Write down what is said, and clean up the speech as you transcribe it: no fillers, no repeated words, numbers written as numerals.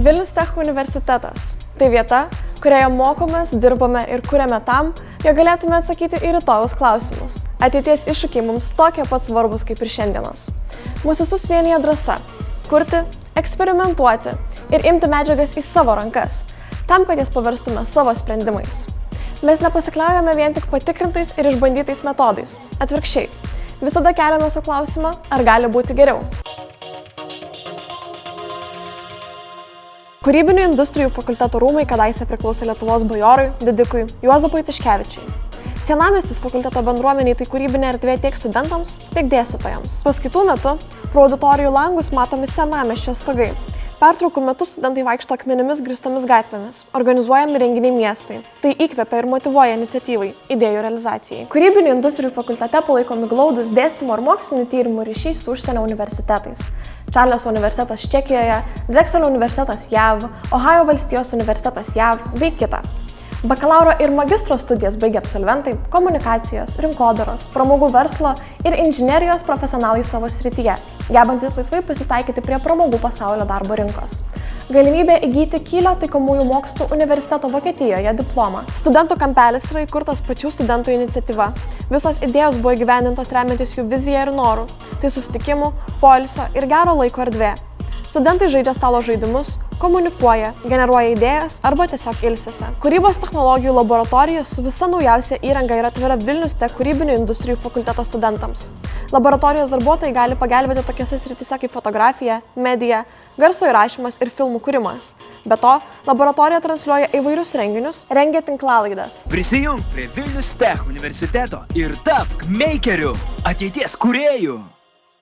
Vilnius Tech universitetas – tai vieta, kurioje mokomės, dirbame ir kuriame tam, jog galėtume atsakyti į rytojaus klausimus. Ateities iššūkiai mums tokie pat svarbus kaip ir šiandienos. Mūsų visus vienija drąsa – kurti, eksperimentuoti ir imti medžiagas į savo rankas, tam, kad jas paverstume savo sprendimais. Mes nepasikliaujame vien tik patikrintais ir išbandytais metodais. Atvirkščiai, visada keliame sau klausimą, ar gali būti geriau. Kūrybinių industrijų fakulteto rūmai kadaise priklausė Lietuvos bajorui, didikui Juozapui Tiškevičiui. Senamiestis fakulteto bendruomeniai tai kūrybinė erdvė tiek studentams, tiek dėstytojams. Paskaitų metu pro auditorijų langus matomi senamiesčio stogai. Pertraukų metu studentai vaikšto akmenimis grįstomis gatvėmis, organizuojami renginiai miestui. Tai įkvepia ir motyvuoja iniciatyvai, idėjų realizacijai. Kūrybinių industrijų fakultete palaikomi glaudūs dėstymo ir mokslinių tyrimų ryšiai su užsienio universitetais. Čarlzo universitetas Čekijoje, Drexelio universitetas JAV, Ohajo valstijos universitetas JAV bei kita. Bakalauro ir magistro studijas baigę absolventai komunikacijos, rinkodaros, pramogų verslo ir inžinerijos profesionalai savo srityje, gebantis laisvai prisitaikyti prie pramogų pasaulio darbo rinkos. Galimybė įgyti Kylio taikomųjų mokslų universiteto Vokietijoje diplomą. Studentų kampelis yra įkurtas pačių studentų iniciatyva. Visos idėjos buvo įgyvendintos remiantis jų viziją ir norų. Tai susitikimų, poilsio ir gero laiko erdvė. Studentai žaidžia stalo žaidimus, komunikuoja, generuoja idėjas arba tiesiog ilsisi. Kūrybos technologijų laboratorija su visa naujausia įranga yra atvira Vilnius Tech kūrybinių industrijų fakulteto studentams. Laboratorijos darbuotojai gali pagelbėti tokiose srityse kaip fotografija, medija, garso įrašymas ir filmų kūrimas. Be to, laboratorija transliuoja įvairius renginius, rengia tinklalaides. Prisijunk prie Vilnius Tech universiteto ir tapk makeriu, ateities kūrėju.